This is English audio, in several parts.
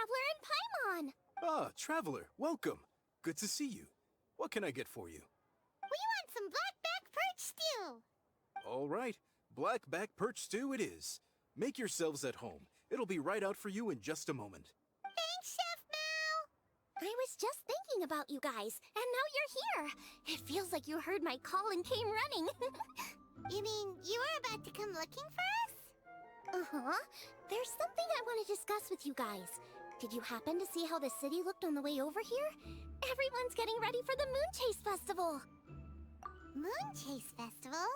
Traveler and Paimon! Ah, Traveler, welcome. Good to see you. What can I get for you? We want some blackback perch stew! All right, blackback perch stew it is. Make yourselves at home. It'll be right out for you in just a moment. Thanks, Chef Mao! I was just thinking about you guys, and now you're here! It feels like you heard my call and came running. You mean you were about to come looking for us? Uh-huh. There's something I want to discuss with you guys. Did you happen to see how the city looked on the way over here? Everyone's getting ready for the Moonchase Festival! Moonchase Festival?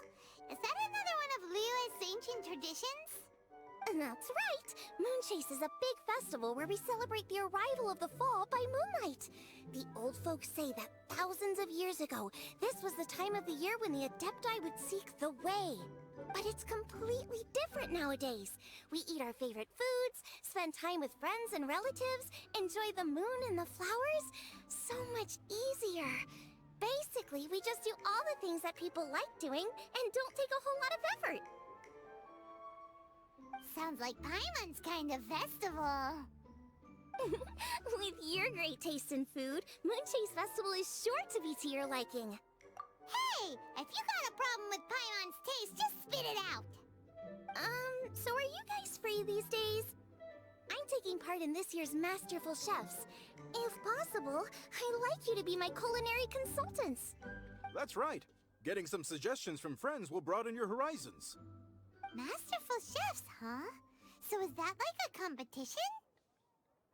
Is that another one of Liyue's ancient traditions? That's right! Moonchase is a big festival where we celebrate the arrival of the fall by moonlight. The old folks say that thousands of years ago, this was the time of the year when the Adepti would seek the way. But it's completely different nowadays. We eat our favorite foods, spend time with friends and relatives, enjoy the moon and the flowers. So much easier. Basically, we just do all the things that people like doing and don't take a whole lot of effort. Sounds like Paimon's kind of festival. With your great taste in food, Moonchase Festival is sure to be to your liking. Hey! If you got a problem with Paimon's taste, just spit it out! So are you guys free these days? I'm taking part in this year's Masterful Chefs. If possible, I'd like you to be my culinary consultants. That's right. Getting some suggestions from friends will broaden your horizons. Masterful Chefs, huh? So is that like a competition?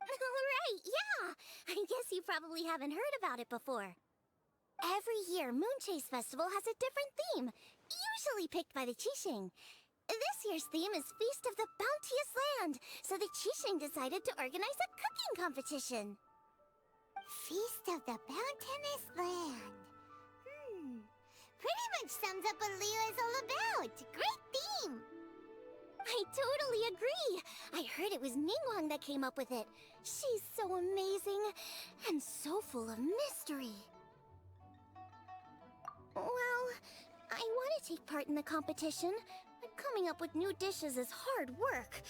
Right, yeah! I guess you probably haven't heard about it before. Every year, Moonchase Festival has a different theme, usually picked by the Qixing. This year's theme is Feast of the Bounteous Land, so the Qixing decided to organize a cooking competition. Feast of the Bounteous Land. Pretty much sums up what Liyue is all about. Great theme! I totally agree! I heard it was Ningguang that came up with it. She's so amazing, and so full of mystery. Well, I want to take part in the competition, but coming up with new dishes is hard work.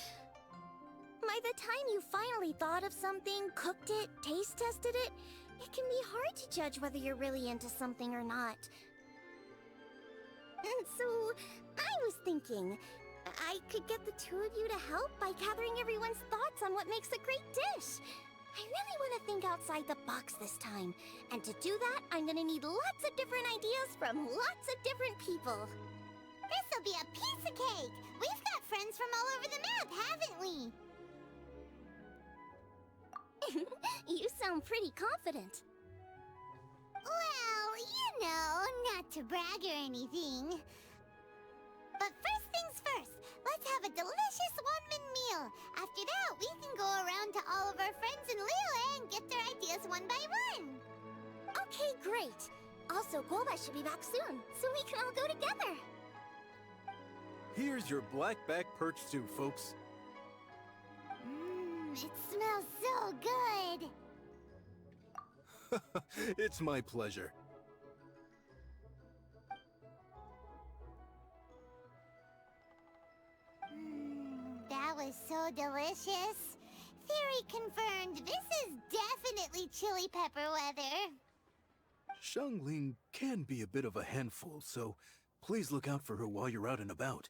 By the time you finally thought of something, cooked it, taste tested it, it can be hard to judge whether you're really into something or not. And so, I was thinking, I could get the two of you to help by gathering everyone's thoughts on what makes a great dish. I really want to think outside the box this time. And to do that, I'm gonna need lots of different ideas from lots of different people. This'll be a piece of cake! We've got friends from all over the map, haven't we? You sound pretty confident. Well, you know, not to brag or anything. But first things first, let's have a delicious one-min meal. After that, we can go around to all of our friends in Liyue and get their ideas one by one. Okay, great. Also, Guoba should be back soon, so we can all go together. Here's your blackback perch stew, folks. It smells so good. It's my pleasure. That was so delicious. Theory confirmed, this is definitely chili pepper weather. Xiangling can be a bit of a handful, so please look out for her while you're out and about.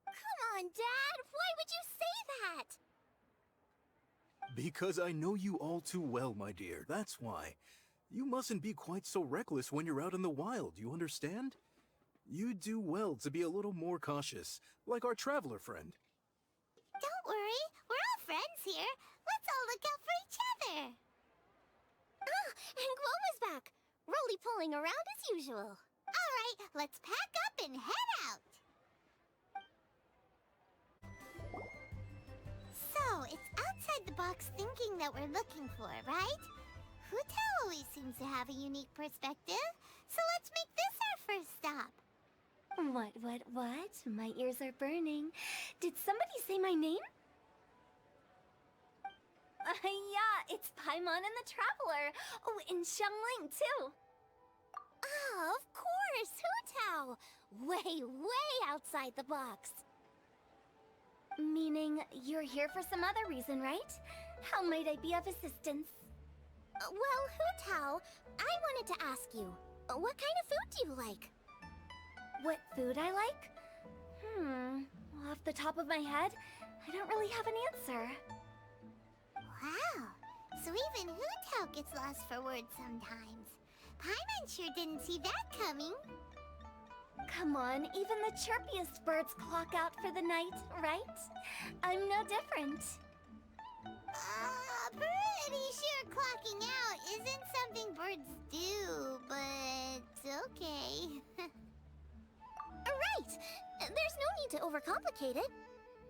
Come on, Dad! Why would you say that? Because I know you all too well, my dear, that's why. You mustn't be quite so reckless when you're out in the wild, you understand? You do well to be a little more cautious, like our traveler friend. Don't worry, we're all friends here. Let's all look out for each other. Ah, and Guoma's back. Roly-poling around as usual. All right, let's pack up and head out. So, it's outside the box thinking that we're looking for, right? Hu-Tao always seems to have a unique perspective, so let's make this our first stop. What? My ears are burning. Did somebody say my name? Yeah, it's Paimon and the Traveler. Oh, and Xiangling, too. Ah, of course, Hu-Tao. Way outside the box. Meaning you're here for some other reason, right? How might I be of assistance? Well, Hu Tao, I wanted to ask you, what kind of food do you like? What food I like? Off the top of my head, I don't really have an answer. Wow, so even Hu Tao gets lost for words sometimes. Paimon sure didn't see that coming. Come on, even the chirpiest birds clock out for the night, right? I'm no different. Pretty sure clocking out isn't something birds do, but okay. Right! There's no need to overcomplicate it.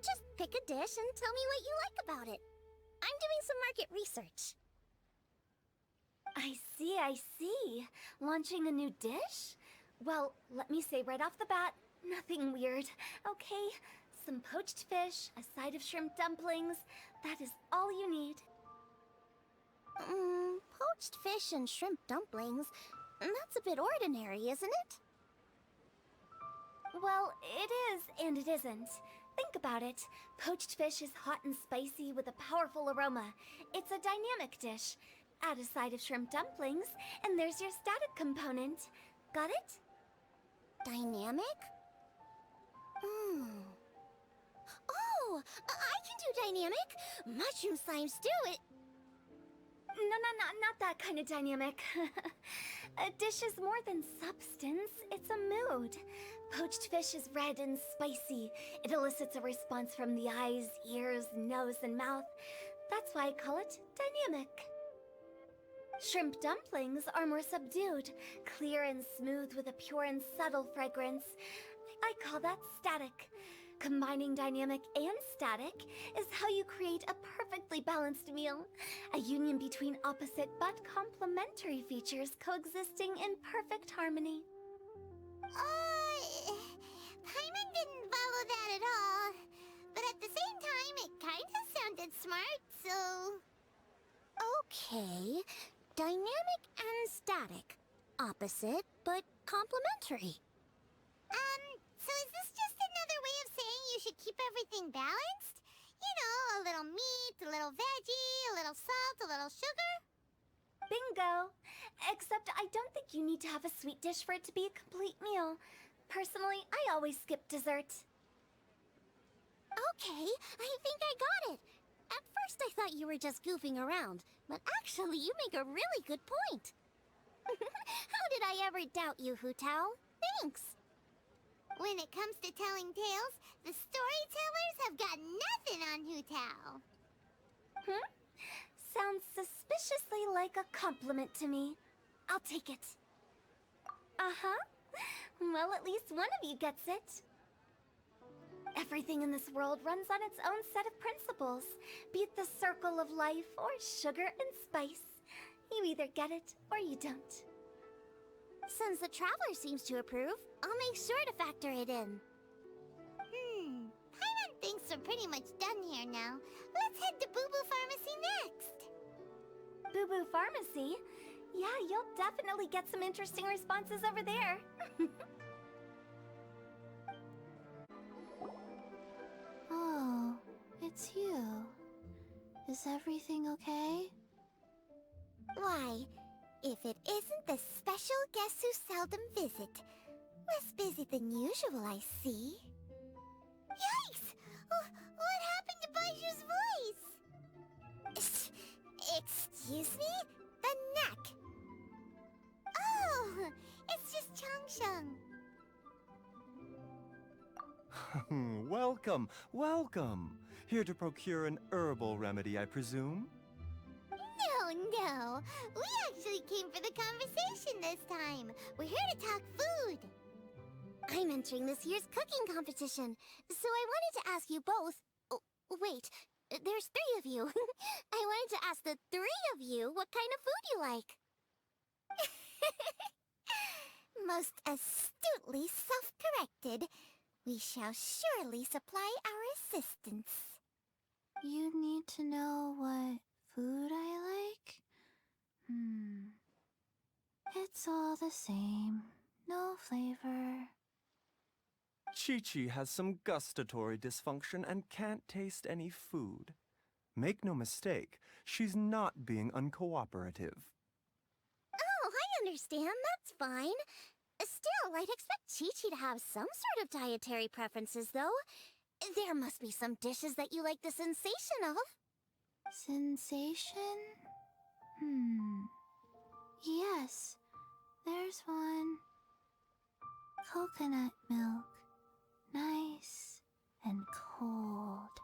Just pick a dish and tell me what you like about it. I'm doing some market research. I see. Launching a new dish? Well, let me say right off the bat, nothing weird, okay? Some poached fish, a side of shrimp dumplings, that is all you need. Poached fish and shrimp dumplings? That's a bit ordinary, isn't it? Well, it is and it isn't. Think about it. Poached fish is hot and spicy with a powerful aroma. It's a dynamic dish. Add a side of shrimp dumplings, and there's your static component. Got it? Dynamic? Oh, I can do dynamic. Mushroom slime stew it. No, not that kind of dynamic. A dish is more than substance, it's a mood. Poached fish is red and spicy. It elicits a response from the eyes, ears, nose, and mouth. That's why I call it dynamic. Shrimp dumplings are more subdued, clear and smooth with a pure and subtle fragrance. I call that static. Combining dynamic and static is how you create a perfectly balanced meal. A union between opposite but complementary features coexisting in perfect harmony. Paimon didn't follow that at all. But at the same time, it kinda sounded smart, so... Okay, dynamic and static. Opposite, but complementary. So is this just another way of saying you should keep everything balanced? You know, a little meat, a little veggie, a little salt, a little sugar? Bingo! Except I don't think you need to have a sweet dish for it to be a complete meal. Personally, I always skip dessert. Okay, I think I got it. At first I thought you were just goofing around, but actually you make a really good point. How did I ever doubt you, Hu Tao? Thanks. When it comes to telling tales, the storytellers have got nothing on Hu Tao. Sounds suspiciously like a compliment to me. I'll take it. Uh-huh. Well, at least one of you gets it. Everything in this world runs on its own set of principles, be it the circle of life or sugar and spice. You either get it or you don't. Since the Traveler seems to approve, I'll make sure to factor it in. Paimon thinks we're pretty much done here now. Let's head to Booboo Pharmacy next. Booboo Pharmacy? Yeah, you'll definitely get some interesting responses over there. Oh, it's you. Is everything okay? Why, if it isn't the special guest who seldom visit. Less busy than usual, I see. Yikes! What happened to Baiju's voice? Excuse me? The neck! Oh, it's just Changsheng. Welcome, welcome. Here to procure an herbal remedy, I presume? No. We actually came for the conversation this time. We're here to talk food. I'm entering this year's cooking competition, so I wanted to ask you both... Oh, wait, there's 3 of you. I wanted to ask the 3 of you what kind of food you like. Most astutely self-corrected. We shall surely supply our assistance. You need to know what food I like? It's all the same. No flavor. Chi-Chi has some gustatory dysfunction and can't taste any food. Make no mistake, she's not being uncooperative. Oh, I understand. That's fine. Still, I'd expect Chi-Chi to have some sort of dietary preferences, though. There must be some dishes that you like the sensation of. Sensation? Yes, there's one. Coconut milk. Nice and cold.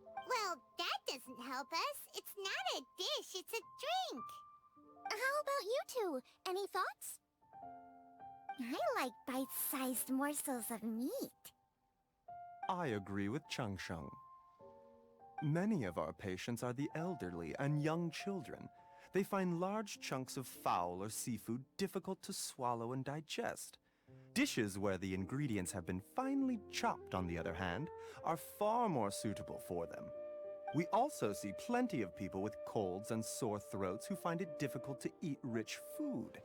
Well, that doesn't help us. It's not a dish, it's a drink. How about you two? Any thoughts? I like bite-sized morsels of meat. I agree with Chung Sheng. Many of our patients are the elderly and young children. They find large chunks of fowl or seafood difficult to swallow and digest. Dishes where the ingredients have been finely chopped, on the other hand, are far more suitable for them. We also see plenty of people with colds and sore throats who find it difficult to eat rich food.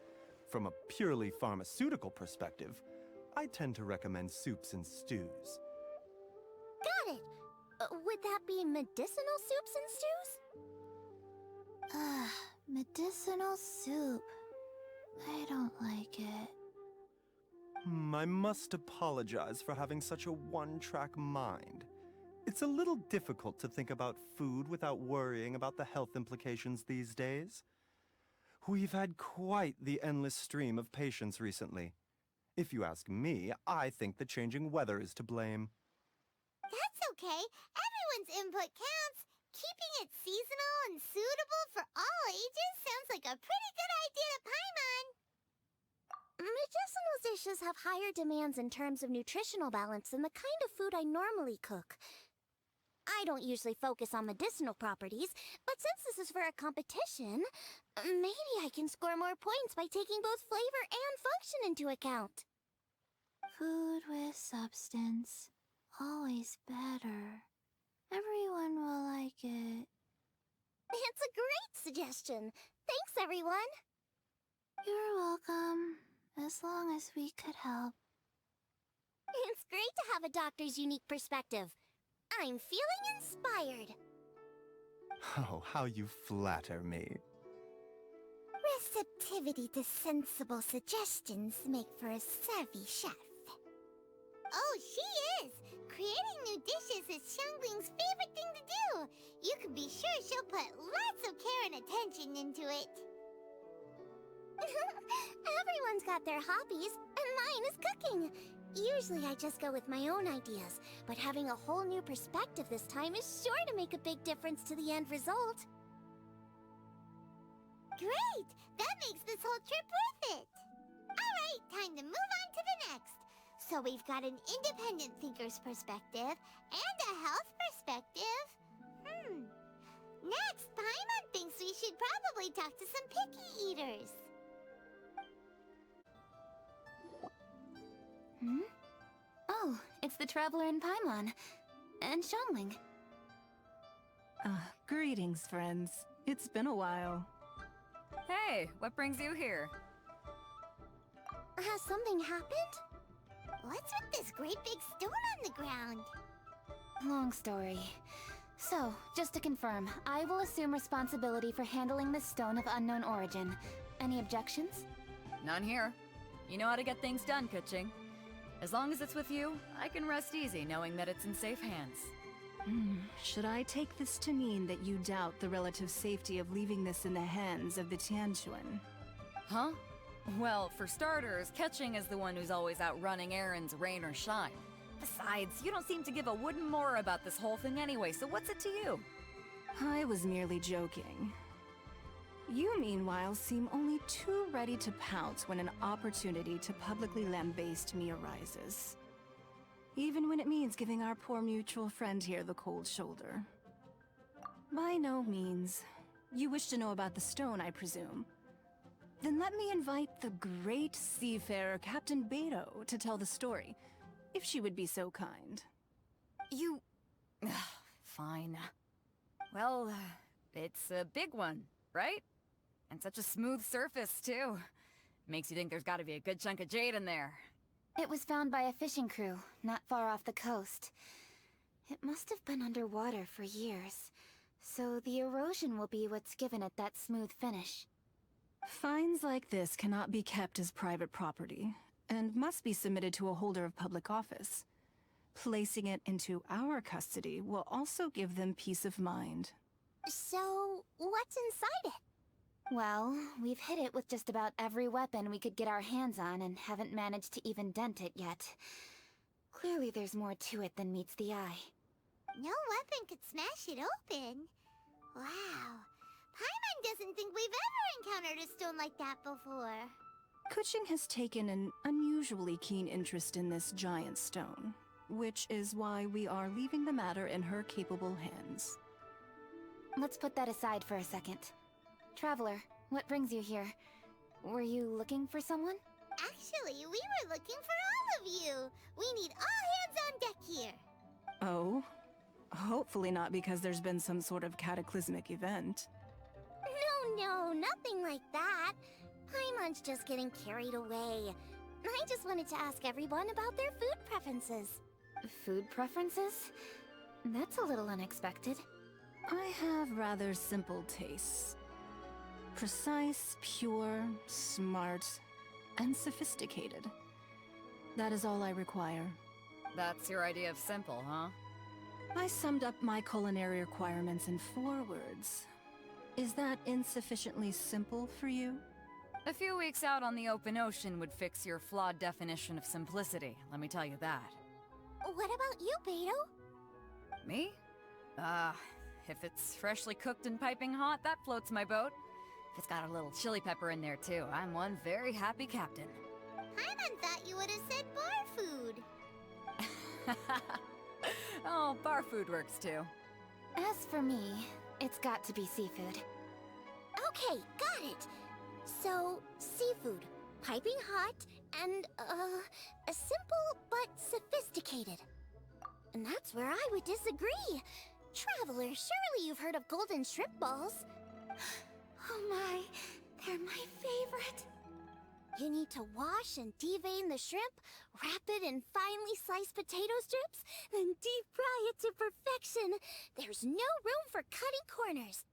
From a purely pharmaceutical perspective, I tend to recommend soups and stews. Got it. Would that be medicinal soups and stews? Medicinal soup. I don't like it. I must apologize for having such a one-track mind. It's a little difficult to think about food without worrying about the health implications these days. We've had quite the endless stream of patients recently. If you ask me, I think the changing weather is to blame. That's okay. Everyone's input counts. Keeping it seasonal and suitable for all ages sounds like a pretty good idea to Paimon. Medicinal dishes have higher demands in terms of nutritional balance than the kind of food I normally cook. I don't usually focus on medicinal properties, but since this is for a competition, maybe I can score more points by taking both flavor and function into account. Food with substance. Always better. Everyone will like it. It's a great suggestion. Thanks, everyone. You're welcome. As long as we could help. It's great to have a doctor's unique perspective. I'm feeling inspired. Oh, how you flatter me. Receptivity to sensible suggestions make for a savvy chef. Oh, she is! Creating new dishes is Xiangling's favorite thing to do. You can be sure she'll put lots of care and attention into it. Everyone's got their hobbies, and mine is cooking. Usually I just go with my own ideas, but having a whole new perspective this time is sure to make a big difference to the end result. Great! That makes this whole trip worth it! Alright, time to move on to the next. So we've got an independent thinker's perspective and a health perspective. Next, Paimon thinks we should probably talk to some picky eaters. Oh, it's the Traveler in Paimon. And Xiangling. Greetings, friends. It's been a while. Hey, what brings you here? Has something happened? What's with this great big stone on the ground? Long story. So, just to confirm, I will assume responsibility for handling this stone of unknown origin. Any objections? None here. You know how to get things done, Kuching. As long as it's with you, I can rest easy knowing that it's in safe hands. Should I take this to mean that you doubt the relative safety of leaving this in the hands of the Tianquan? Huh? Well, for starters, Kuching is the one who's always out running errands, rain or shine. Besides, you don't seem to give a wooden more about this whole thing anyway, so what's it to you? I was merely joking. You, meanwhile, seem only too ready to pounce when an opportunity to publicly lambaste me arises. Even when it means giving our poor mutual friend here the cold shoulder. By no means. You wish to know about the stone, I presume. Then let me invite the great seafarer Captain Beto to tell the story, if she would be so kind. You... Fine. Well, it's a big one, right? And such a smooth surface, too. Makes you think there's gotta be a good chunk of jade in there. It was found by a fishing crew, not far off the coast. It must have been underwater for years, so the erosion will be what's given it that smooth finish. Finds like this cannot be kept as private property, and must be submitted to a holder of public office. Placing it into our custody will also give them peace of mind. So, what's inside it? Well, we've hit it with just about every weapon we could get our hands on and haven't managed to even dent it yet. Clearly there's more to it than meets the eye. No weapon could smash it open. Wow. Paimon doesn't think we've ever encountered a stone like that before. Kuching has taken an unusually keen interest in this giant stone, which is why we are leaving the matter in her capable hands. Let's put that aside for a second. Traveler, what brings you here? Were you looking for someone? Actually, we were looking for all of you. We need all hands on deck here. Oh? Hopefully not because there's been some sort of cataclysmic event. No, nothing like that. Paimon's just getting carried away. I just wanted to ask everyone about their food preferences. Food preferences? That's a little unexpected. I have rather simple tastes. Precise, pure, smart, and sophisticated. That is all I require. That's your idea of simple, huh? I summed up my culinary requirements in 4 words. Is that insufficiently simple for you? A few weeks out on the open ocean would fix your flawed definition of simplicity, let me tell you that. What about you, Beto? Me? If it's freshly cooked and piping hot, that floats my boat. If it's got a little chili pepper in there too, I'm one very happy captain. Paimon thought you would have said bar food. Oh, bar food works too. As for me, it's got to be seafood. Okay, got it. So, seafood, piping hot, and, simple but sophisticated. And that's where I would disagree. Traveler, surely you've heard of golden shrimp balls. Oh my, they're my favorite. You need to wash and devein the shrimp, wrap it in finely sliced potato strips, then deep fry it to perfection. There's no room for cutting corners.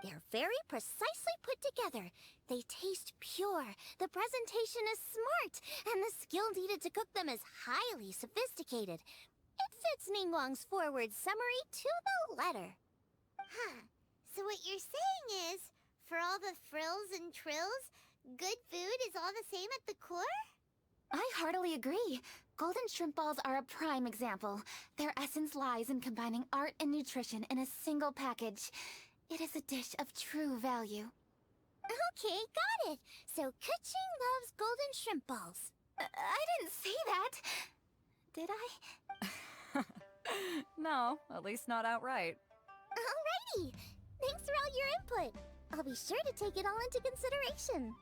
They're very precisely put together. They taste pure, the presentation is smart, and the skill needed to cook them is highly sophisticated. It fits Ningguang's forward summary to the letter. Huh. So what you're saying is, for all the frills and trills, good food is all the same at the core? I heartily agree. Golden shrimp balls are a prime example. Their essence lies in combining art and nutrition in a single package. It is a dish of true value. Okay, got it. So Kuching loves golden shrimp balls. I didn't say that. Did I? No, at least not outright. Alrighty. Thanks for all your input. I'll be sure to take it all into consideration.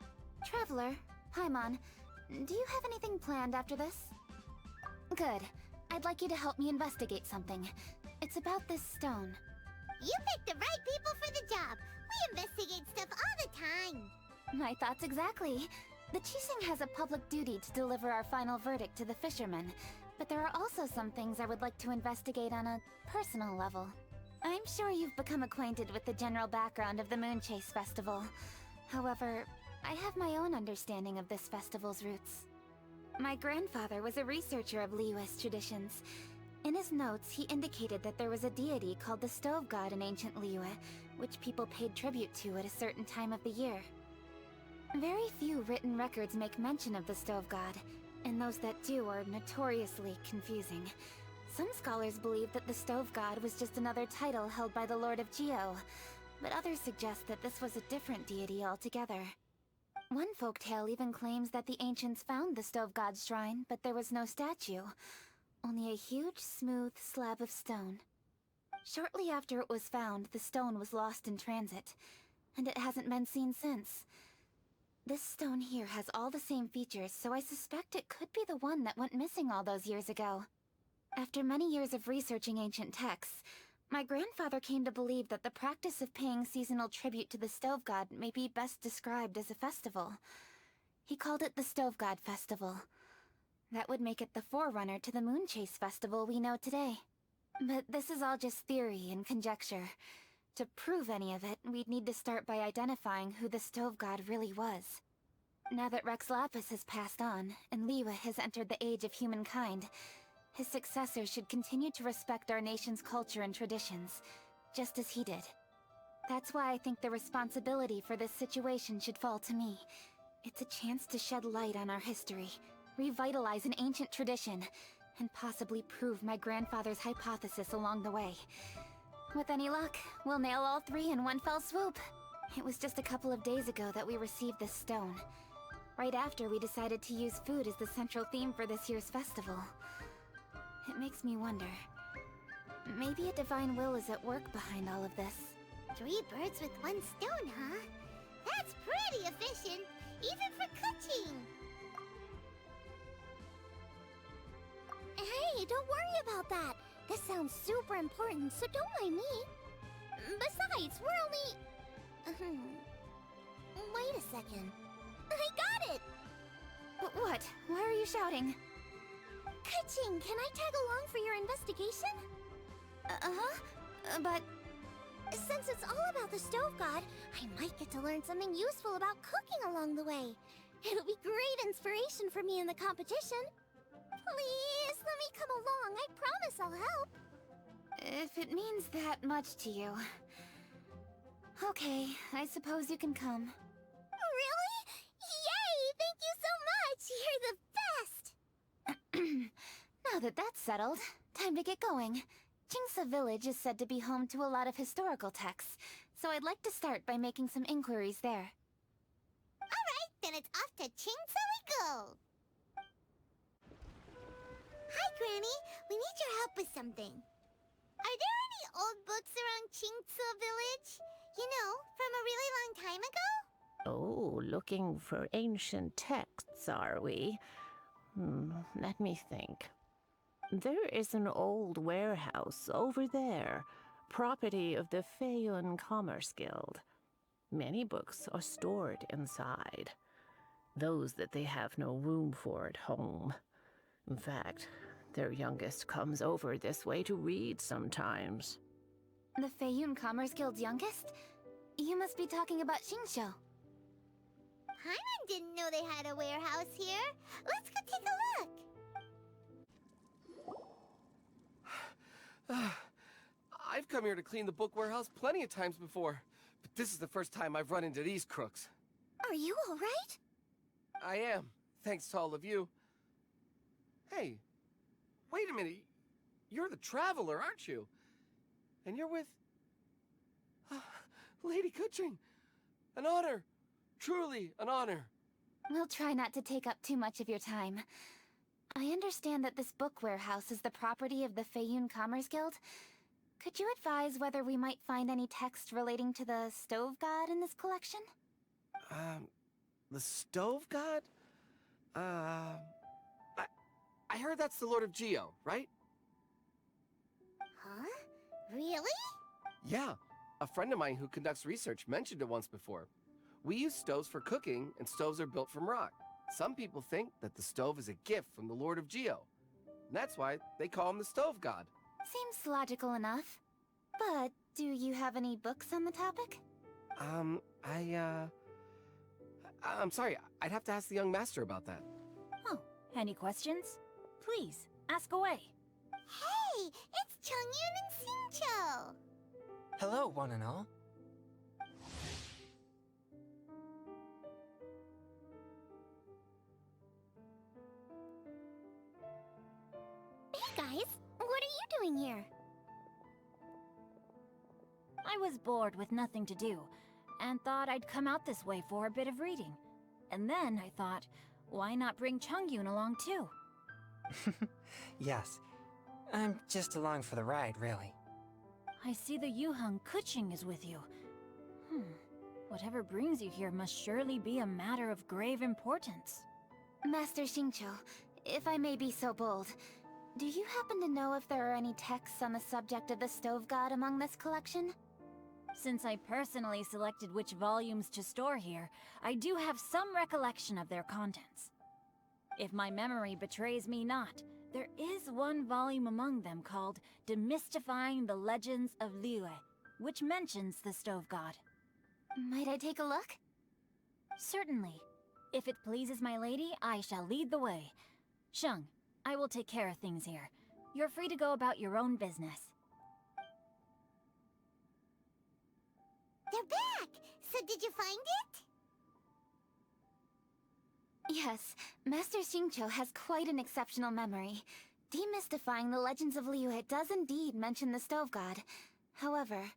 Traveler, Paimon, do you have anything planned after this? Good. I'd like you to help me investigate something. It's about this stone. You picked the right people for the job. We investigate stuff all the time. My thoughts exactly. The Qixing has a public duty to deliver our final verdict to the fishermen, but there are also some things I would like to investigate on a personal level. I'm sure you've become acquainted with the general background of the Moonchase festival. However, I have my own understanding of this festival's roots. My grandfather was a researcher of Liyue's traditions. In his notes, he indicated that there was a deity called the Stove God in ancient Liyue, which people paid tribute to at a certain time of the year. Very few written records make mention of the Stove God, and those that do are notoriously confusing. Some scholars believe that the Stove God was just another title held by the Lord of Geo, but others suggest that this was a different deity altogether. One folktale even claims that the ancients found the Stove God's shrine, but there was no statue. Only a huge, smooth slab of stone. Shortly after it was found, the stone was lost in transit, and it hasn't been seen since. This stone here has all the same features, so I suspect it could be the one that went missing all those years ago. After many years of researching ancient texts, my grandfather came to believe that the practice of paying seasonal tribute to the Stove God may be best described as a festival. He called it the Stove God Festival. That would make it the forerunner to the Moonchase festival we know today. But this is all just theory and conjecture. To prove any of it, we'd need to start by identifying who the Stove God really was. Now that Rex Lapis has passed on, and Liwa has entered the age of humankind, his successors should continue to respect our nation's culture and traditions, just as he did. That's why I think the responsibility for this situation should fall to me. It's a chance to shed light on our history, revitalize an ancient tradition, and possibly prove my grandfather's hypothesis along the way. With any luck, we'll nail all three in one fell swoop. It was just a couple of days ago that we received this stone. Right after we decided to use food as the central theme for this year's festival. It makes me wonder. Maybe a divine will is at work behind all of this. 3 birds with 1 stone, huh? That's pretty efficient, even for cooking! Hey, don't worry about that. This sounds super important, so don't mind me. Besides, we're only... Wait a second. I got it! What? Why are you shouting? Ka-ching, can I tag along for your investigation? But... Since it's all about the Stove God, I might get to learn something useful about cooking along the way. It'll be great inspiration for me in the competition. Please, let me come along. I promise I'll help. if it means that much to you... Okay, I suppose you can come. Really? Yay! Thank you so much! You're the best! Now that that's settled, time to get going. Jingsa Village is said to be home to a lot of historical texts, so I'd like to start by making some inquiries there. Alright, then it's off to Jingsa we go! Hi, Granny. We need your help with something. Are there any old books around Jingsa Village? You know, from a really long time ago? Oh, looking for ancient texts, are we? Let me think. There is an old warehouse over there, property of the Feiyun Commerce Guild. Many books are stored inside, those that they have no room for at home. In fact, their youngest comes over this way to read sometimes. The Feiyun Commerce Guild's youngest? You must be talking about Xingqiu. Paimon didn't know they had a warehouse here. Let's go take a look. I've come here to clean the book warehouse plenty of times before, but this is the first time I've run into these crooks. Are you all right? I am, thanks to all of you. Hey, wait a minute. You're the Traveler, aren't you? And you're with... Lady Kuching. An honor. Truly an honor. We'll try not to take up too much of your time. I understand that this book warehouse is the property of the Feiyun Commerce Guild. Could you advise whether we might find any text relating to the Stove God in this collection? The Stove God? I heard that's the Lord of Geo, right? Huh? Really? Yeah, a friend of mine who conducts research mentioned it once before. We use stoves for cooking, and stoves are built from rock. Some people think that the stove is a gift from the Lord of Geo. And that's why they call him the Stove God. Seems logical enough. But do you have any books on the topic? I'm sorry, I'd have to ask the young master about that. Oh, any questions? Please, ask away. Hey, it's Chongyun and Xingqiu. Hello, one and all. Hey guys, what are you doing here? I was bored with nothing to do, and thought I'd come out this way for a bit of reading. And then I thought, why not bring Chongyun along too? Yes, I'm just along for the ride, really. I see the Yuheng Kuching is with you. Whatever brings you here must surely be a matter of grave importance. Master Xingqiu, if I may be so bold, do you happen to know if there are any texts on the subject of the Stove God among this collection? Since I personally selected which volumes to store here, I do have some recollection of their contents. If my memory betrays me not, there is one volume among them called Demystifying the Legends of Liyue, which mentions the Stove God. Might I take a look? Certainly. If it pleases my lady, I shall lead the way. Sheng, I will take care of things here. You're free to go about your own business. They're back! So did you find it? Yes, Master Xingqiu has quite an exceptional memory. Demystifying the legends of Liyue does indeed mention the Stove God. However,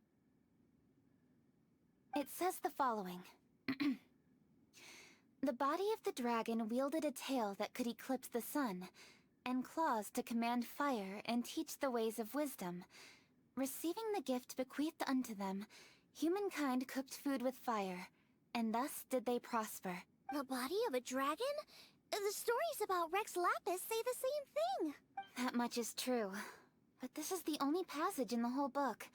it says the following. The body of the dragon wielded a tail that could eclipse the sun, and claws to command fire and teach the ways of wisdom. Receiving the gift bequeathed unto them, humankind cooked food with fire, and thus did they prosper. The body of a dragon? The stories about Rex Lapis say the same thing. That much is true. But this is the only passage in the whole book.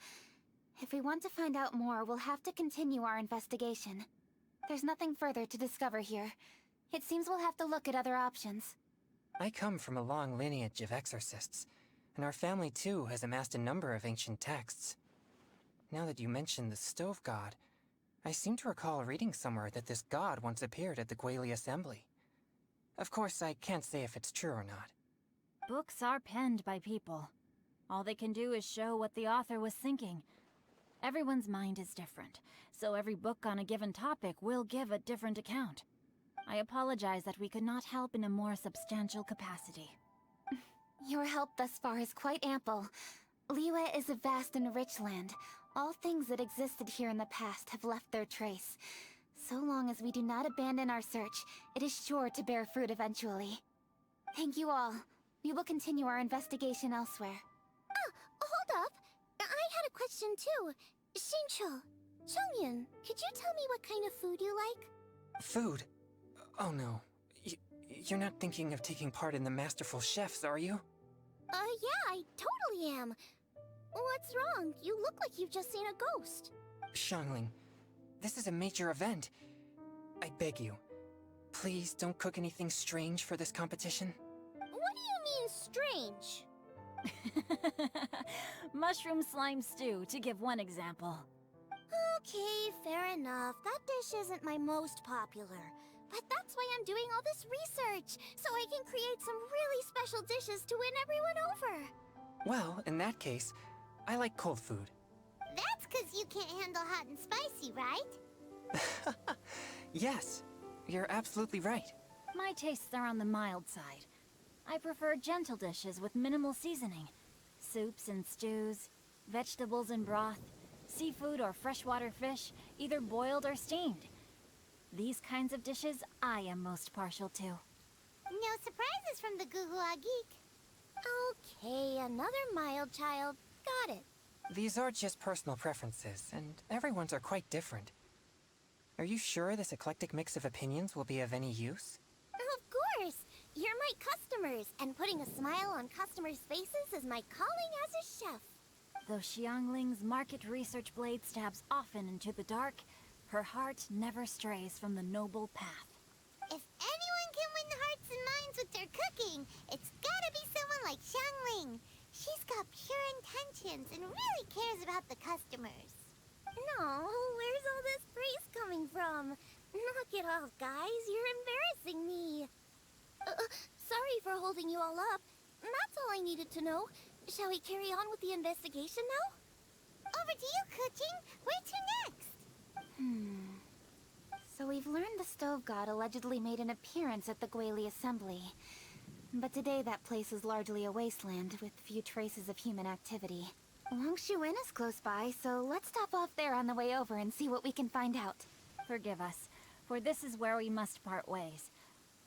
If we want to find out more, we'll have to continue our investigation. There's nothing further to discover here. It seems we'll have to look at other options. I come from a long lineage of exorcists, and our family too has amassed a number of ancient texts. Now that you mention the Stove God, I seem to recall reading somewhere that this god once appeared at the Guili Assembly. Of course, I can't say if it's true or not. Books are penned by people. All they can do is show what the author was thinking. Everyone's mind is different, so every book on a given topic will give a different account. I apologize that we could not help in a more substantial capacity. Your help thus far is quite ample. Liyue is a vast and rich land. All things that existed here in the past have left their trace. So long as we do not abandon our search, it is sure to bear fruit eventually. Thank you all. We will continue our investigation elsewhere. Hold up. I had a question too. Xingqiu, Chongyan, could you tell me what kind of food you like? Food? Oh no. You're not thinking of taking part in the Masterful Chefs, are you? Yeah, I totally am. What's wrong? You look like you've just seen a ghost. Xiangling, this is a major event. I beg you, please don't cook anything strange for this competition. What do you mean, strange? Mushroom slime stew, to give one example. Okay, fair enough. That dish isn't my most popular. But that's why I'm doing all this research, so I can create some really special dishes to win everyone over. Well, in that case, I like cold food. That's 'cause you can't handle hot and spicy, right? Yes, you're absolutely right. My tastes are on the mild side. I prefer gentle dishes with minimal seasoning. Soups and stews, vegetables and broth, seafood or freshwater fish, either boiled or steamed. These kinds of dishes I am most partial to. No surprises from the Guhua Geek. Okay, another mild child. Got it. These are just personal preferences, and everyone's are quite different. Are you sure this eclectic mix of opinions will be of any use? Of course. You're my customers, and putting a smile on customers' faces is my calling as a chef. Though Xiangling's market research blade stabs often into the dark, her heart never strays from the noble path. If anyone can win the hearts and minds with their cooking, it's gotta be someone like Xiangling. She's got pure intentions and really cares about the customers. No, where's all this praise coming from? Knock it off, guys. You're embarrassing me. Sorry for holding you all up. That's all I needed to know. Shall we carry on with the investigation now? Over to you, Kuching. Where to next? So we've learned the Stove God allegedly made an appearance at the Guili Assembly. But today that place is largely a wasteland with few traces of human activity. Longshu Inn is close by, so let's stop off there on the way over and see what we can find out. Forgive us, for this is where we must part ways.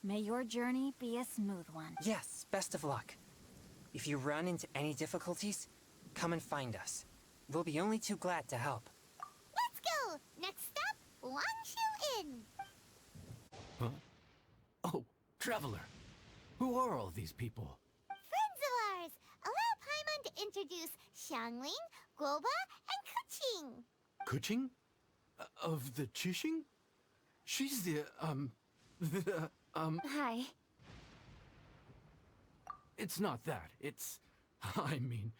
May your journey be a smooth one. Yes, best of luck. If you run into any difficulties, come and find us. We'll be only too glad to help. Let's go! Next stop, Longshu Inn. Huh? Oh, Traveler. Who are all these people? Friends of ours! Allow Paimon to introduce Xiangling, Guoba, and Kuching. Kuching? Of the Chishing? She's the, Hi. It's not that. It's... I mean,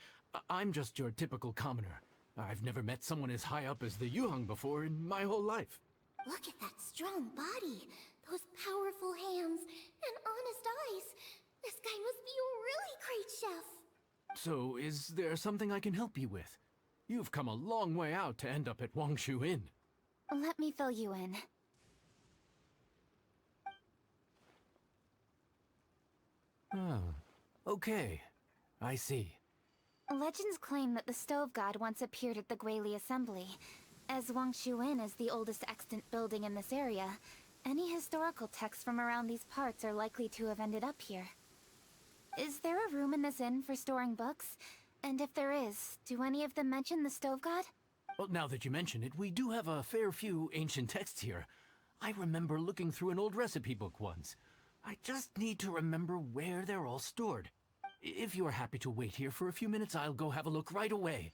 I'm just your typical commoner. I've never met someone as high up as the Yuheng before in my whole life. Look at that strong body, those powerful hands, and honest eyes. This guy must be a really great chef. So, is there something I can help you with? You've come a long way out to end up at Wangshu Inn. Let me fill you in. Oh, okay. I see. Legends claim that the Stove God once appeared at the Guili Assembly. As Wangshu Inn is the oldest extant building in this area, any historical texts from around these parts are likely to have ended up here. Is there a room in this inn for storing books? And if there is, do any of them mention the Stove God? Well, now that you mention it, we do have a fair few ancient texts here. I remember looking through an old recipe book once. I just need to remember where they're all stored. If you are happy to wait here for a few minutes, I'll go have a look right away.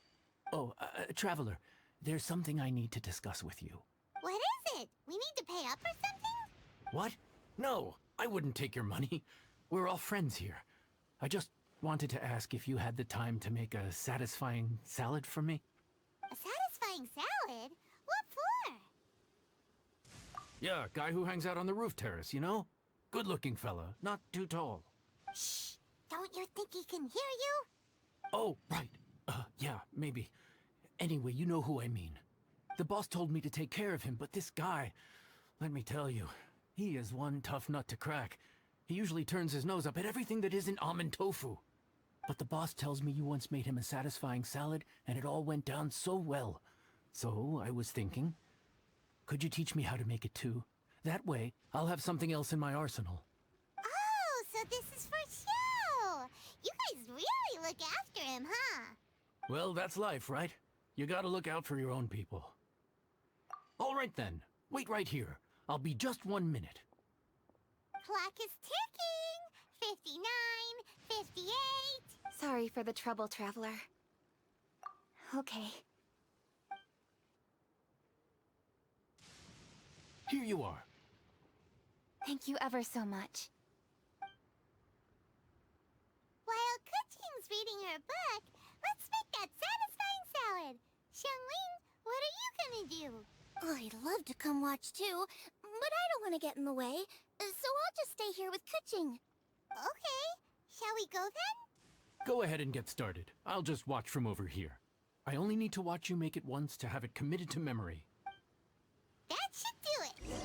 Oh, Traveler, there's something I need to discuss with you. What is it? We need to pay up or something? What? No, I wouldn't take your money. We're all friends here. I just wanted to ask if you had the time to make a satisfying salad for me. A satisfying salad? What for? Yeah, guy who hangs out on the roof terrace, you know? Good-looking fella, not too tall. Shh! Don't you think he can hear you? Oh, right. Yeah, maybe. Anyway, you know who I mean. The boss told me to take care of him, but this guy, let me tell you, he is one tough nut to crack. He usually turns his nose up at everything that isn't almond tofu. But the boss tells me you once made him a satisfying salad, and it all went down so well. So, I was thinking, could you teach me how to make it too? That way, I'll have something else in my arsenal. Oh, so this is for show! You guys really look after him, huh? Well, that's life, right? You gotta look out for your own people. All right then, wait right here. I'll be just 1 minute. Clock is ticking! 59, 58... Sorry for the trouble, Traveler. Okay. Here you are. Thank you ever so much. While Kuching's reading her book, let's make that satisfying salad. Xiangling, what are you gonna do? I'd love to come watch too, but I don't want to get in the way, so I'll just stay here with Kuching. Okay, shall we go then? Go ahead and get started. I'll just watch from over here. I only need to watch you make it once to have it committed to memory. That should do it.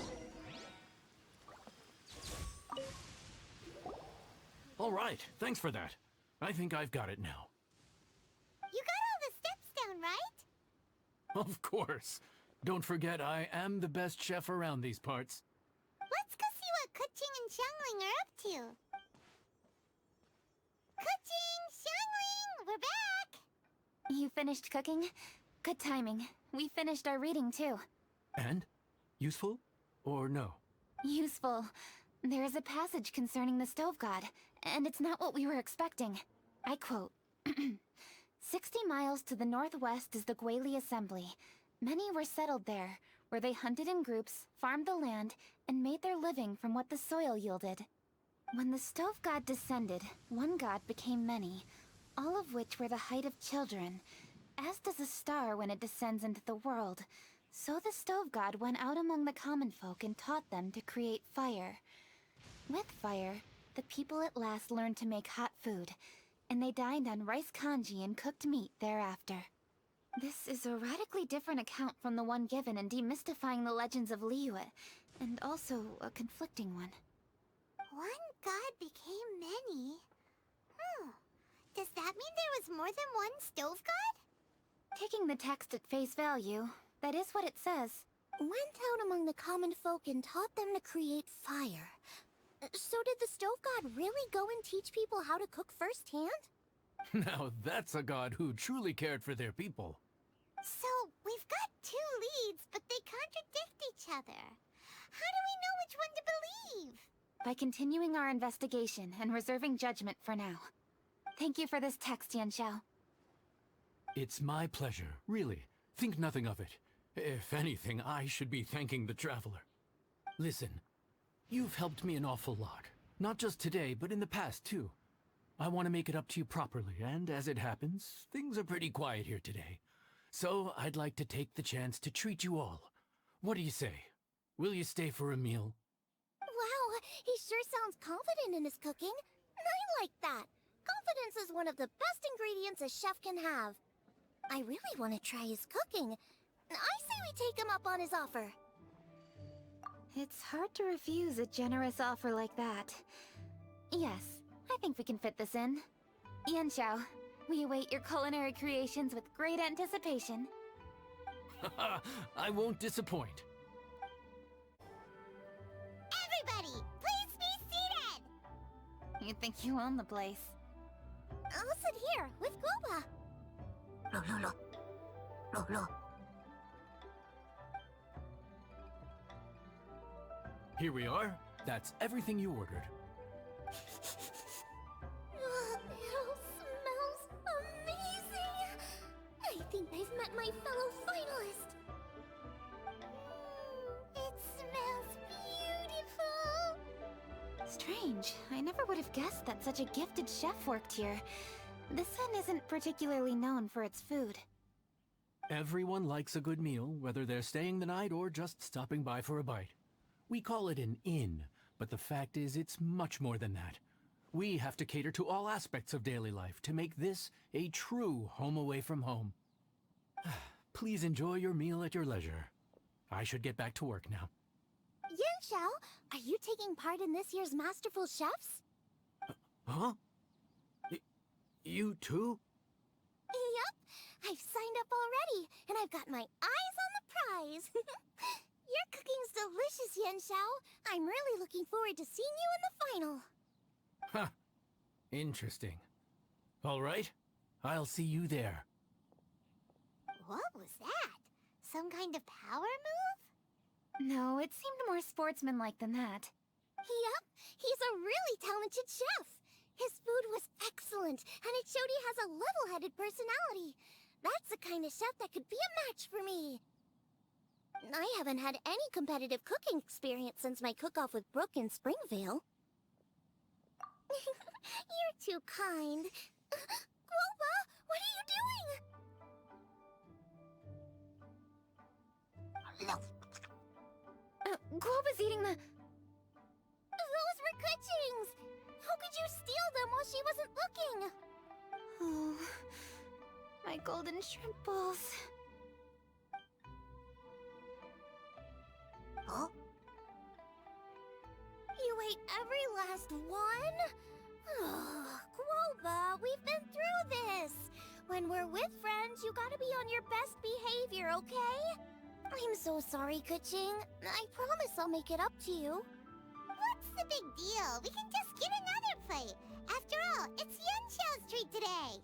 All right, thanks for that. I think I've got it now. You got all the steps down, right? Of course. Don't forget, I am the best chef around these parts. Let's go see what Kuching and Xiangling are up to. Kuching! Xiangling! We're back! You finished cooking? Good timing. We finished our reading too. And? Useful? Or no? Useful. There is a passage concerning the Stove God, and it's not what we were expecting. I quote, 60 miles to the northwest is the Guili Assembly. Many were settled there, where they hunted in groups, farmed the land, and made their living from what the soil yielded. When the Stove God descended, one god became many, all of which were the height of children. As does a star when it descends into the world, so the Stove God went out among the common folk and taught them to create fire. With fire, the people at last learned to make hot food, and they dined on rice congee and cooked meat thereafter. This is a radically different account from the one given in Demystifying the Legends of Liyue, and also a conflicting one. One god became many? Does that mean there was more than one Stove God? Taking the text at face value, that is what it says. Went out among the common folk and taught them to create fire. So did the Stove God really go and teach people how to cook firsthand? Now that's a god who truly cared for their people. So, we've got two leads, but they contradict each other. How do we know which one to believe? By continuing our investigation and reserving judgment for now. Thank you for this text, Yanxiao. It's my pleasure, really. Think nothing of it. If anything, I should be thanking the Traveler. Listen, you've helped me an awful lot. Not just today, but in the past, too. I want to make it up to you properly, and as it happens, things are pretty quiet here today. So I'd like to take the chance to treat you all. What do you say? Will you stay for a meal? Wow, he sure sounds confident in his cooking. I like that. Confidence is one of the best ingredients a chef can have. I really want to try his cooking. I say we take him up on his offer. It's hard to refuse a generous offer like that. Yes, I think we can fit this in. Yanxiao, we await your culinary creations with great anticipation. I won't disappoint. Everybody, please be seated! You think you own the place. I'll sit here with Guoba. Here we are. That's everything you ordered. It all smells amazing! I think I've met my fellow finalist. It smells beautiful! Strange. I never would have guessed that such a gifted chef worked here. This inn isn't particularly known for its food. Everyone likes a good meal, whether they're staying the night or just stopping by for a bite. We call it an inn, but the fact is it's much more than that. We have to cater to all aspects of daily life to make this a true home away from home. Please enjoy your meal at your leisure. I should get back to work now. Yanxiao, are you taking part in this year's Masterful Chefs? Huh? You too? Yep, I've signed up already, and I've got my eyes on the prize. Your cooking's delicious, Yanxiao. I'm really looking forward to seeing you in the final. Huh. Interesting. All right, I'll see you there. What was that? Some kind of power move? No, it seemed more sportsmanlike than that. Yep, he's a really talented chef. His food was excellent, and it showed he has a level-headed personality. That's the kind of chef that could be a match for me. I haven't had any competitive cooking experience since my cook-off with Brooke in Springvale. You're too kind. Guoba, what are you doing? Guoba's eating the... Those were Kuching's! How could you steal them while she wasn't looking? Oh, my golden shrimp balls. Huh? You ate every last one? Guoba, we've been through this. When we're with friends, you gotta be on your best behavior, okay? I'm so sorry, Kuching. I promise I'll make it up to you. What's the big deal? We can just get another plate. After all, it's Yanxiao's treat today.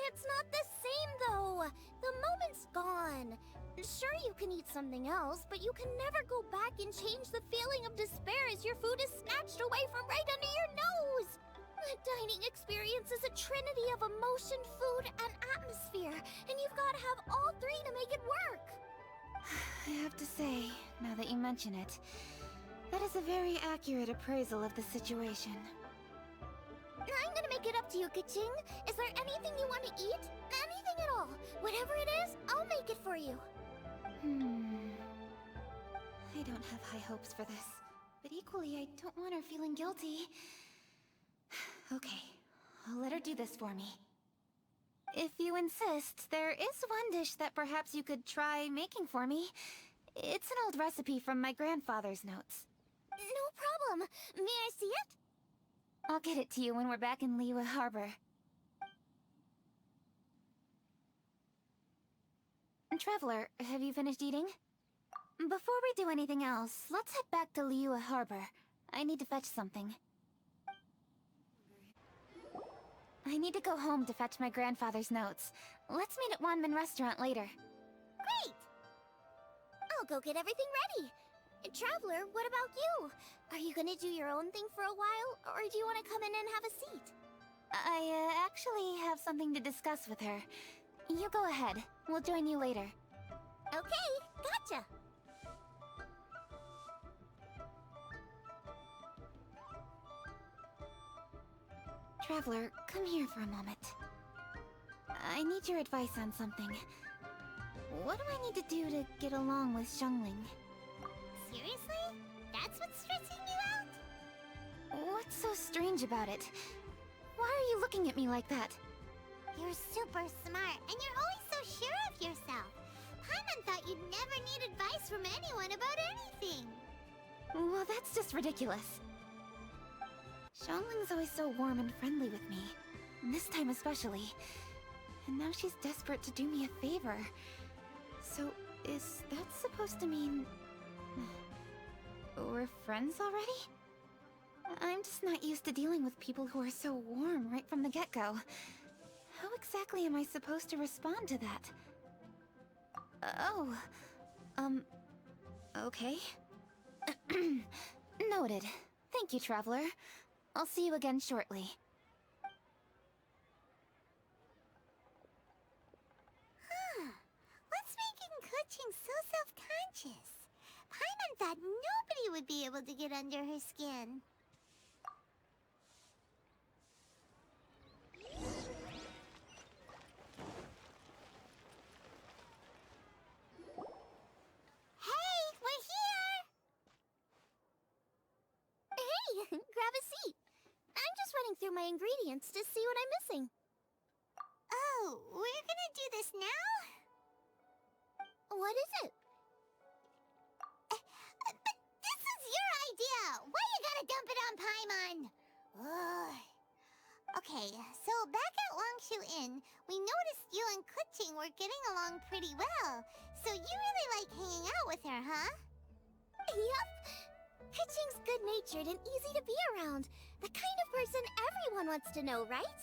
It's not the same, though. The moment's gone. Sure, you can eat something else, but you can never go back and change the feeling of despair as your food is snatched away from right under your nose. The dining experience is a trinity of emotion, food, and atmosphere, and you've got to have all three to make it work. I have to say, now that you mention it, that is a very accurate appraisal of the situation. I'm gonna make it up to you, Kuching. Is there anything you want to eat? Anything at all. Whatever it is, I'll make it for you. I don't have high hopes for this, but equally I don't want her feeling guilty. Okay, I'll let her do this for me. If you insist, there is one dish that perhaps you could try making for me. It's an old recipe from my grandfather's notes. No problem. May I see it? I'll get it to you when we're back in Liyue Harbor. Traveler, have you finished eating? Before we do anything else, let's head back to Liyue Harbor. I need to fetch something. I need to go home to fetch my grandfather's notes. Let's meet at Wanmin Restaurant later. Great! I'll go get everything ready. Traveler, what about you? Are you gonna do your own thing for a while, or do you want to come in and have a seat? I actually have something to discuss with her. You go ahead. We'll join you later. Okay, gotcha. Traveler, come here for a moment. I need your advice on something. What do I need to do to get along with Xiangling? Seriously? That's what's stressing you out? What's so strange about it? Why are you looking at me like that? You're super smart, and you're always so sure of yourself. Paimon thought you'd never need advice from anyone about anything. Well, that's just ridiculous. Xiangling's always so warm and friendly with me. And this time especially. And now she's desperate to do me a favor. So, is that supposed to mean... we're friends already? I'm just not used to dealing with people who are so warm right from the get-go. How exactly am I supposed to respond to that? Okay. Noted. Thank you, Traveler. I'll see you again shortly. What's making Keqing so self-conscious? Paimon thought nobody would be able to get under her skin. Hey, we're here! Hey, grab a seat. I'm just running through my ingredients to see what I'm missing. Oh, we're gonna do this now? What is it? But this is your idea! Why you gotta dump it on Paimon? Ugh. Okay, so back at Longshu Inn, we noticed you and Keqing were getting along pretty well. So you really like hanging out with her, huh? Yup. Keqing's good-natured and easy to be around. The kind of person everyone wants to know, right?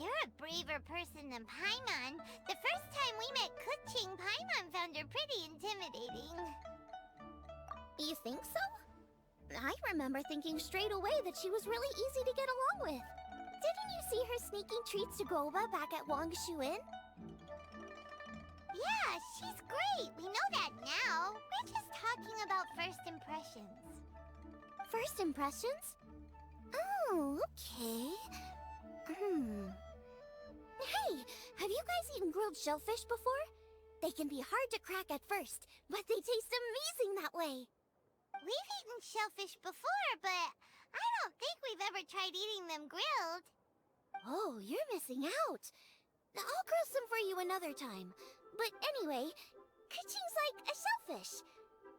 You're a braver person than Paimon. The first time we met Keqing, Paimon found her pretty intimidating. You think so? I remember thinking straight away that she was really easy to get along with. Didn't you see her sneaking treats to Goba back at Longshu Inn? Yeah, she's great. We know that now. We're just talking about first impressions. First impressions? Oh, okay. Hey, have you guys eaten grilled shellfish before? They can be hard to crack at first, but they taste amazing that way. We've eaten shellfish before, but I don't think we've ever tried eating them grilled. Oh, you're missing out. I'll grill some for you another time. But anyway, Keqing's like a shellfish.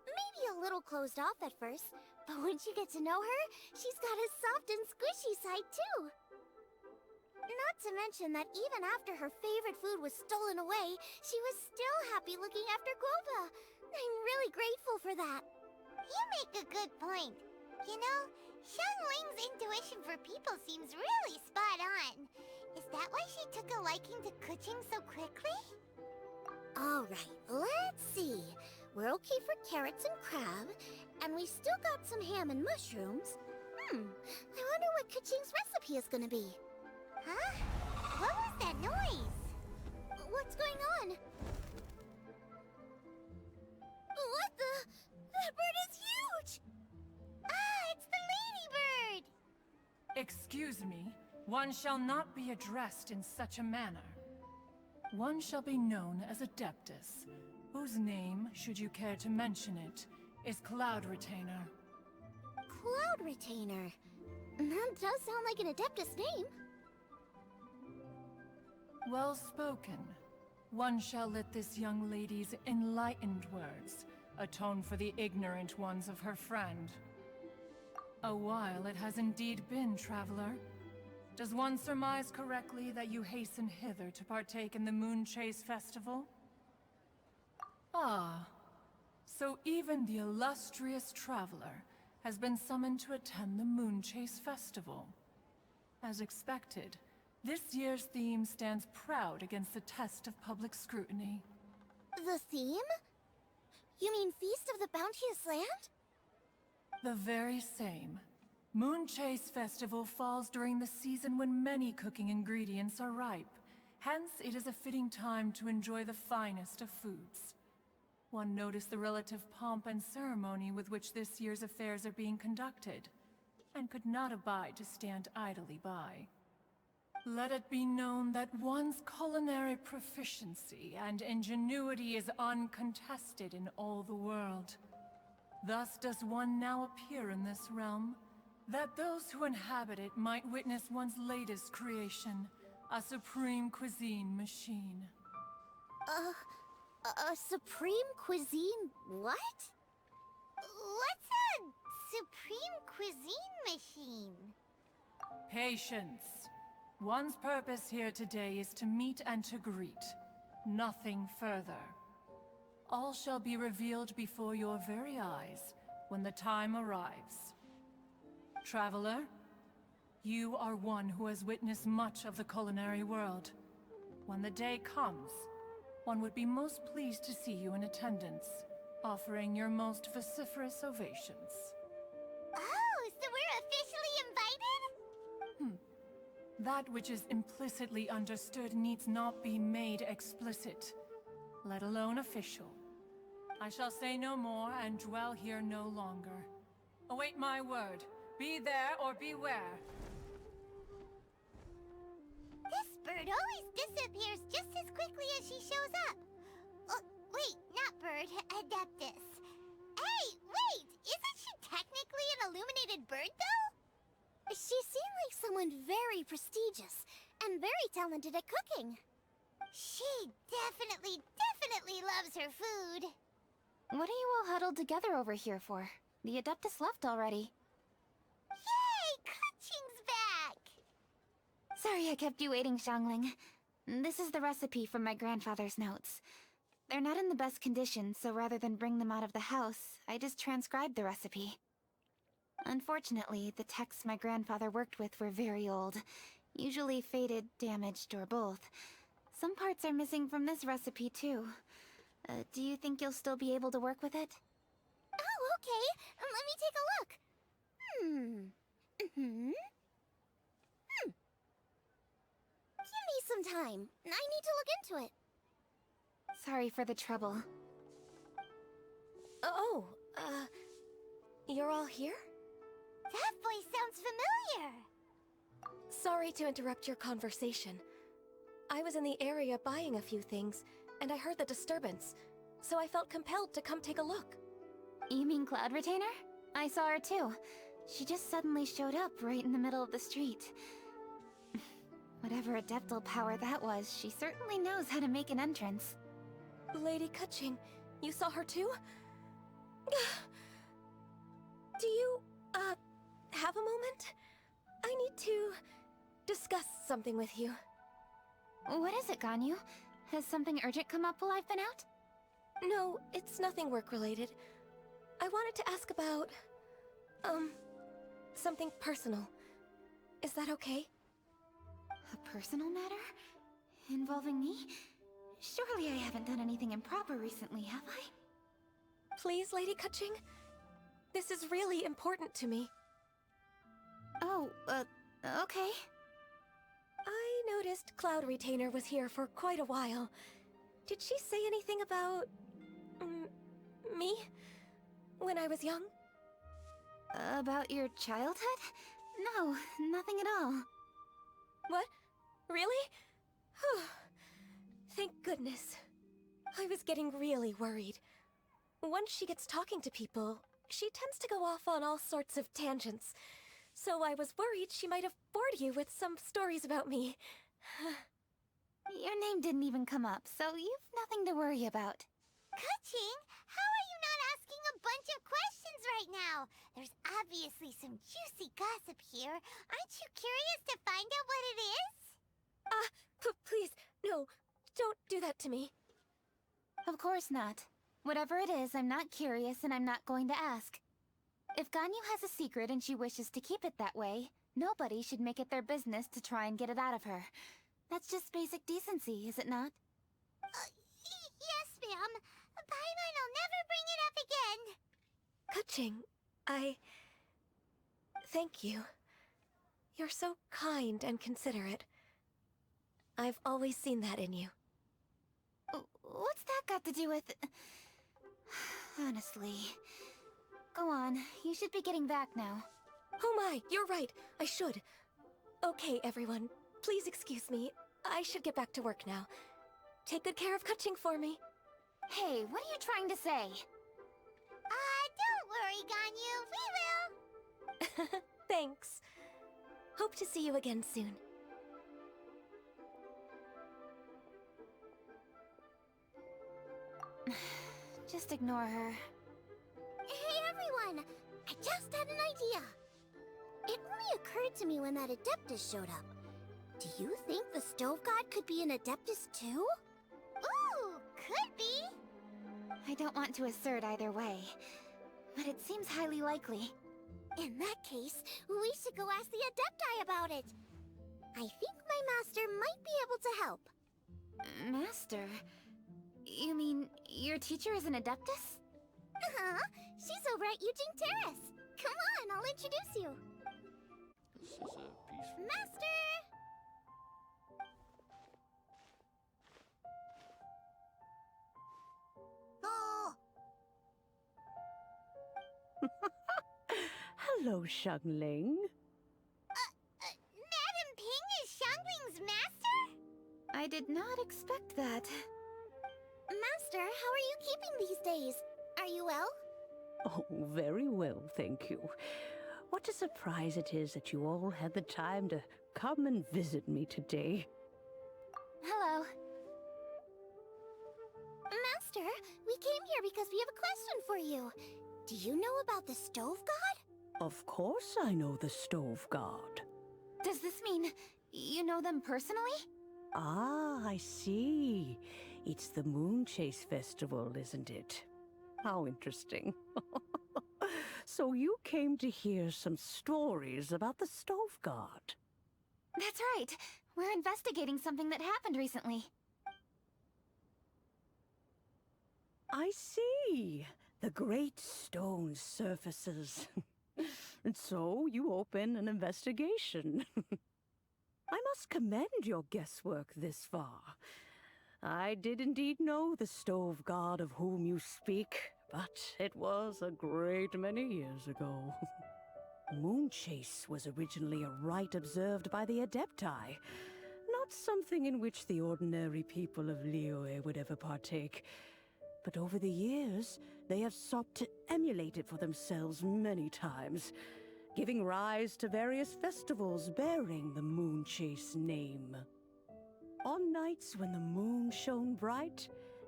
Maybe a little closed off at first, but once you get to know her, she's got a soft and squishy side too. Not to mention that even after her favorite food was stolen away, she was still happy looking after Guoba. I'm really grateful for that. You make a good point. You know, Xiangling's intuition for people seems really spot on. Is that why she took a liking to Keqing so quickly? Alright, let's see. We're okay for carrots and crab, and we still got some ham and mushrooms. I wonder what Keqing's recipe is gonna be. Huh? What was that noise? What's going on? What the? That bird is huge! Ah, it's the ladybird! Excuse me, one shall not be addressed in such a manner. One shall be known as Adeptus, whose name, should you care to mention it, is Cloud Retainer. Cloud Retainer? That does sound like an Adeptus name. Well spoken. One shall let this young lady's enlightened words atone for the ignorant ones of her friend. A while it has indeed been, traveler. Does one surmise correctly that you hasten hither to partake in the Moonchase festival? Ah, so even the illustrious traveler has been summoned to attend the Moonchase festival. As expected, this year's theme stands proud against the test of public scrutiny. The theme? You mean Feast of the Bounteous Land? The very same. Moonchase Festival falls during the season when many cooking ingredients are ripe. Hence, it is a fitting time to enjoy the finest of foods. One noticed the relative pomp and ceremony with which this year's affairs are being conducted, and could not abide to stand idly by. Let it be known that one's culinary proficiency and ingenuity is uncontested in all the world. Thus does one now appear in this realm, that those who inhabit it might witness one's latest creation, a supreme cuisine machine. A supreme cuisine what? What's a supreme cuisine machine? Patience. One's purpose here today is to meet and to greet. Nothing further. All shall be revealed before your very eyes when the time arrives. Traveler, you are one who has witnessed much of the culinary world. When the day comes, one would be most pleased to see you in attendance, offering your most vociferous ovations. Oh, so we're officially invited? That which is implicitly understood needs not be made explicit, let alone official. I shall say no more and dwell here no longer. Await my word. Be there or beware. This bird always disappears just as quickly as she shows up. Oh, wait, not bird, Adeptus. Hey, wait! Isn't she technically an illuminated bird, though? She seemed like someone very prestigious and very talented at cooking. She definitely loves her food. What are you all huddled together over here for? The Adeptus left already. Yay! Kaching's back! Sorry I kept you waiting, Xiangling. This is the recipe from my grandfather's notes. They're not in the best condition, so rather than bring them out of the house, I just transcribed the recipe. Unfortunately, the texts my grandfather worked with were very old. Usually faded, damaged, or both. Some parts are missing from this recipe, too. Do you think you'll still be able to work with it? Oh, okay. Let me take a look. Give me some time. I need to look into it. Sorry for the trouble. Oh, you're all here? That voice sounds familiar. Sorry to interrupt your conversation. I was in the area buying a few things, and I heard the disturbance, so I felt compelled to come take a look. You mean Cloud Retainer? I saw her too. She just suddenly showed up right in the middle of the street. Whatever adeptal power that was, she certainly knows how to make an entrance. Lady Kaching, you saw her too? Do you, have a moment? I need to discuss something with you. What is it, Ganyu? Has something urgent come up while I've been out? No, it's nothing work-related. I wanted to ask about, something personal. Is that okay? A personal matter? Involving me? Surely I haven't done anything improper recently, have I? Please, Lady Kaching? This is really important to me. Oh, okay. I noticed Cloud Retainer was here for quite a while. Did she say anything about... me? When I was young? About your childhood? No, nothing at all. What? Really? Whew. Thank goodness. I was getting really worried. Once she gets talking to people, she tends to go off on all sorts of tangents. So I was worried she might have bored you with some stories about me. Your name didn't even come up, so you've nothing to worry about. Kaching, how are you not asking a bunch of questions right now? There's obviously some juicy gossip here. Aren't you curious to find out what it is? Please, no, don't do that to me. Of course not. Whatever it is, I'm not curious and I'm not going to ask. If Ganyu has a secret and she wishes to keep it that way, nobody should make it their business to try and get it out of her. That's just basic decency, is it not? Yes, ma'am. Paimon will never bring it up again. Kaching, thank you. You're so kind and considerate. I've always seen that in you. What's that got to do with... Honestly... Go on, you should be getting back now. Oh my, you're right, I should. Okay, everyone, Please excuse me. I should get back to work now. Take good care of Kaching for me. Hey, what are you trying to say? Don't worry, Ganyu. We will. Thanks. Hope to see you again soon. Just ignore her. Hey, everyone! I just had an idea. It only occurred to me when that Adeptus showed up. Do you think the Stove God could be an Adeptus too? Ooh, could be. I don't want to assert either way, but it seems highly likely. In that case, we should go ask the Adepti about it. I think my master might be able to help. Master? You mean your teacher is an Adeptus? Uh-huh. She's over at Eugene Terrace. Come on, I'll introduce you. This is a peaceful... Master! Oh! Hello, Xiangling. Madam Ping is Xiangling's master? I did not expect that. Master, how are you keeping these days? Are you well? Oh, very well, thank you. What a surprise it is that you all had the time to come and visit me today. Hello. Master, we came here because we have a question for you. Do you know about the Stove God? Of course I know the Stove God. Does this mean you know them personally? Ah, I see. It's the Moonchase festival, isn't it? How interesting. So you came to hear some stories about the Stove God. That's right. We're investigating something that happened recently. I see. The great stone surfaces. And so you open an investigation. I must commend your guesswork this far. I did indeed know the Stove God of whom you speak, but it was a great many years ago. Moonchase was originally a rite observed by the Adepti, not something in which the ordinary people of Liyue would ever partake. But over the years, they have sought to emulate it for themselves many times, giving rise to various festivals bearing the Moonchase name. On nights when the moon shone bright,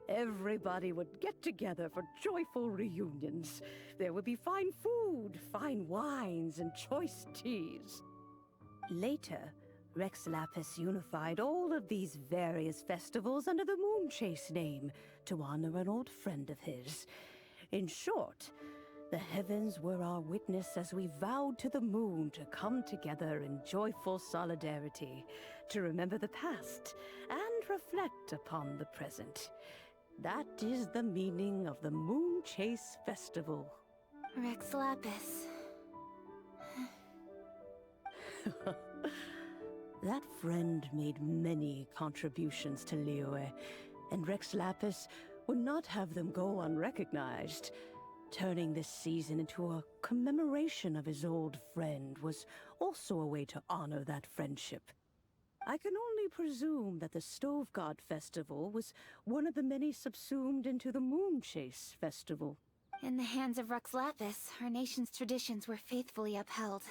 everybody would get together for joyful reunions. There would be fine food, fine wines, and choice teas. Later, Rex Lapis unified all of these various festivals under the Moonchase name to honor an old friend of his. In short, the heavens were our witness as we vowed to the moon to come together in joyful solidarity, to remember the past and reflect upon the present. That is the meaning of the Moonchase Festival. Rex Lapis. That friend made many contributions to Liyue, and Rex Lapis would not have them go unrecognized. Turning this season into a commemoration of his old friend was also a way to honor that friendship. I can only presume that the Stove God Festival was one of the many subsumed into the Moonchase Festival. In the hands of Rex Lapis, our nation's traditions were faithfully upheld.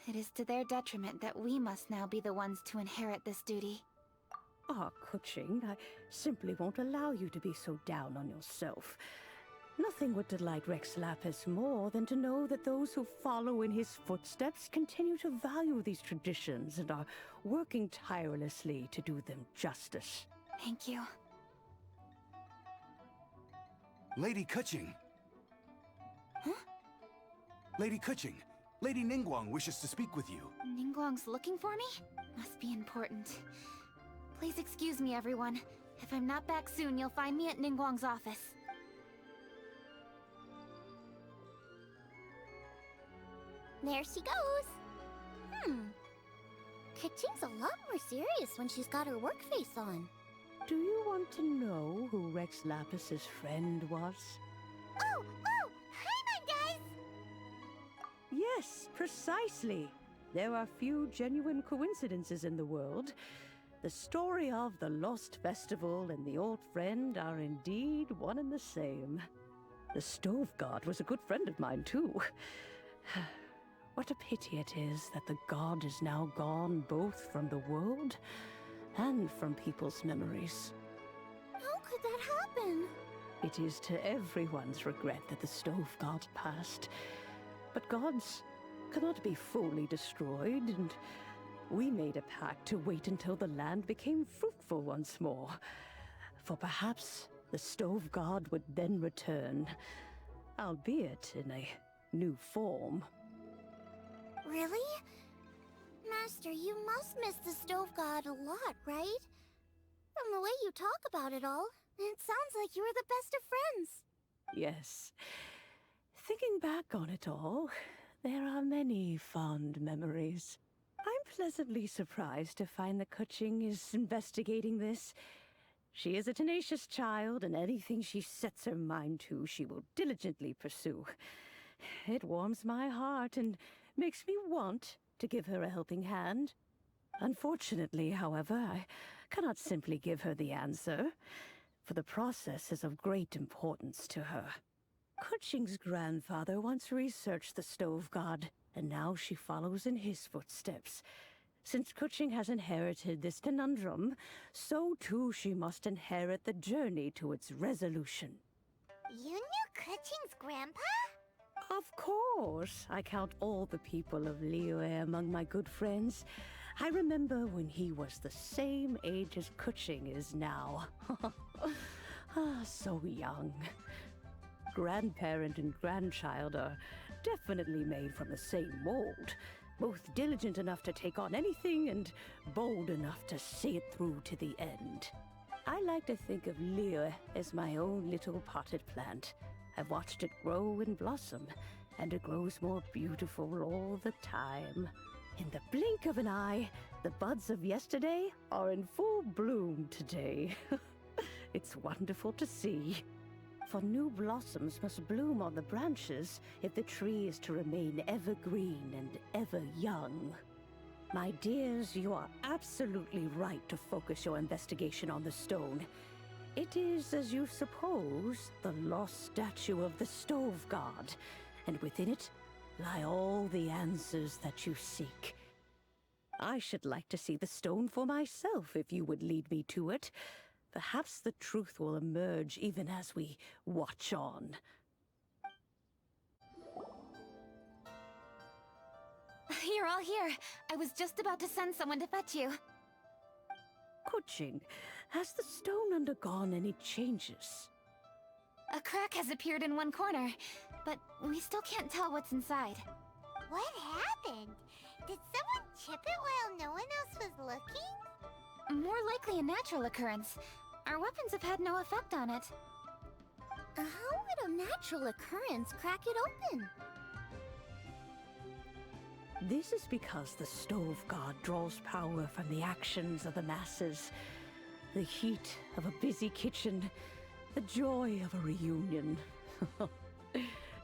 It is to their detriment that we must now be the ones to inherit this duty. Ah, Kuching, I simply won't allow you to be so down on yourself. Nothing would delight Rex Lapis more than to know that those who follow in his footsteps continue to value these traditions and are working tirelessly to do them justice. Thank you. Lady Kuching! Huh? Lady Kuching! Lady Ningguang wishes to speak with you. Ningguang's looking for me? Must be important. Please excuse me, everyone. If I'm not back soon, you'll find me at Ningguang's office. There she goes. Kaching's a lot more serious when she's got her work face on. Do you want to know who Rex Lapis's friend was? Oh! Hi, my guys! Yes, precisely. There are few genuine coincidences in the world. The story of the Lost Festival and the old friend are indeed one and the same. The Stove God was a good friend of mine, too. What a pity it is that the god is now gone both from the world and from people's memories. How could that happen? It is to everyone's regret that the Stove God passed. But gods cannot be fully destroyed, and we made a pact to wait until the land became fruitful once more. For perhaps the Stove God would then return, albeit in a new form. Really? Master, you must miss the Stove God a lot, right? From the way you talk about it all, it sounds like you were the best of friends. Yes. Thinking back on it all, there are many fond memories. I'm pleasantly surprised to find that Kuching is investigating this. She is a tenacious child, and anything she sets her mind to, she will diligently pursue. It warms my heart and makes me want to give her a helping hand. Unfortunately, however, I cannot simply give her the answer, for the process is of great importance to her. Kuching's grandfather once researched the Stove God, and now she follows in his footsteps. Since Kuching has inherited this conundrum, so too she must inherit the journey to its resolution. You knew Kuching's grandpa? Of course. I count all the people of Liyue among my good friends. I remember when he was the same age as Kuching is now. So young. Grandparent and grandchild are definitely made from the same mold. Both diligent enough to take on anything and bold enough to see it through to the end. I like to think of Liyue as my own little potted plant. I've watched it grow and blossom, and it grows more beautiful all the time. In the blink of an eye, the buds of yesterday are in full bloom today. It's wonderful to see. For new blossoms must bloom on the branches if the tree is to remain evergreen and ever young. My dears, you are absolutely right to focus your investigation on the stone. It is, as you suppose, the lost statue of the Stove God, and within it lie all the answers that you seek. I should like to see the stone for myself if you would lead me to it. Perhaps the truth will emerge even as we watch on. You're all here. I was just about to send someone to fetch you. Kuching, has the stone undergone any changes? A crack has appeared in one corner, but we still can't tell what's inside. What happened? Did someone chip it while no one else was looking? More likely a natural occurrence. Our weapons have had no effect on it. How would a natural occurrence crack it open? This is because the Stove God draws power from the actions of the masses. The heat of a busy kitchen, the joy of a reunion.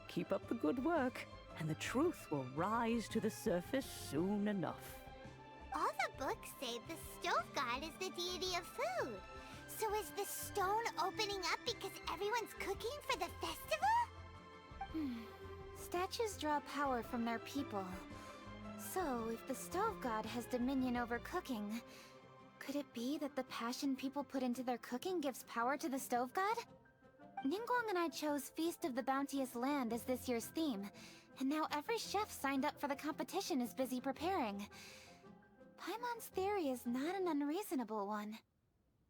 Keep up the good work, and the truth will rise to the surface soon enough. All the books say the Stove God is the deity of food. So is the stone opening up because everyone's cooking for the festival? Statues draw power from their people. So, if the Stove God has dominion over cooking, could it be that the passion people put into their cooking gives power to the Stove God? Ningguang and I chose Feast of the Bounteous Land as this year's theme, and now every chef signed up for the competition is busy preparing. Paimon's theory is not an unreasonable one.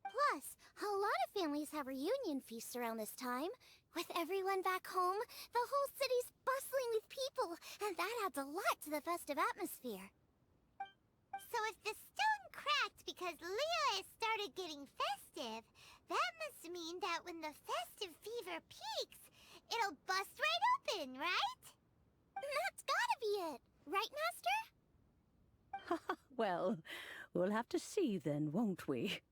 Plus, a lot of families have reunion feasts around this time. With everyone back home, the whole city's bustling with people, and that adds a lot to the festive atmosphere. So if the stone cracked because Liyue started getting festive, that must mean that when the festive fever peaks, it'll bust right open, right? That's gotta be it, right, Master? Well, we'll have to see then, won't we?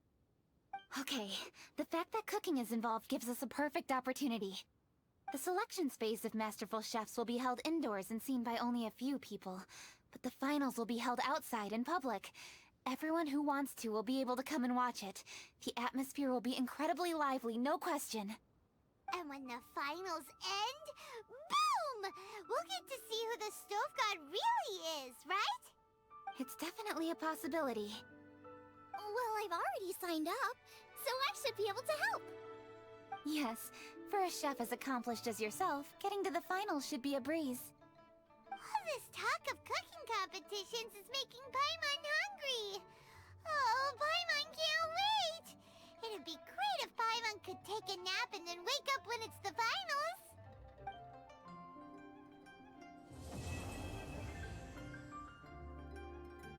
Okay, the fact that cooking is involved gives us a perfect opportunity. The selections phase of masterful chefs will be held indoors and seen by only a few people, but the finals will be held outside in public. Everyone who wants to will be able to come and watch it. The atmosphere will be incredibly lively, no question. And when the finals end, boom! We'll get to see who the Stove God really is, right? It's definitely a possibility. Well, I've already signed up, so I should be able to help. Yes, for a chef as accomplished as yourself, getting to the finals should be a breeze. All this talk of cooking competitions is making Paimon hungry. Oh, Paimon can't wait! It'd be great if Paimon could take a nap and then wake up when it's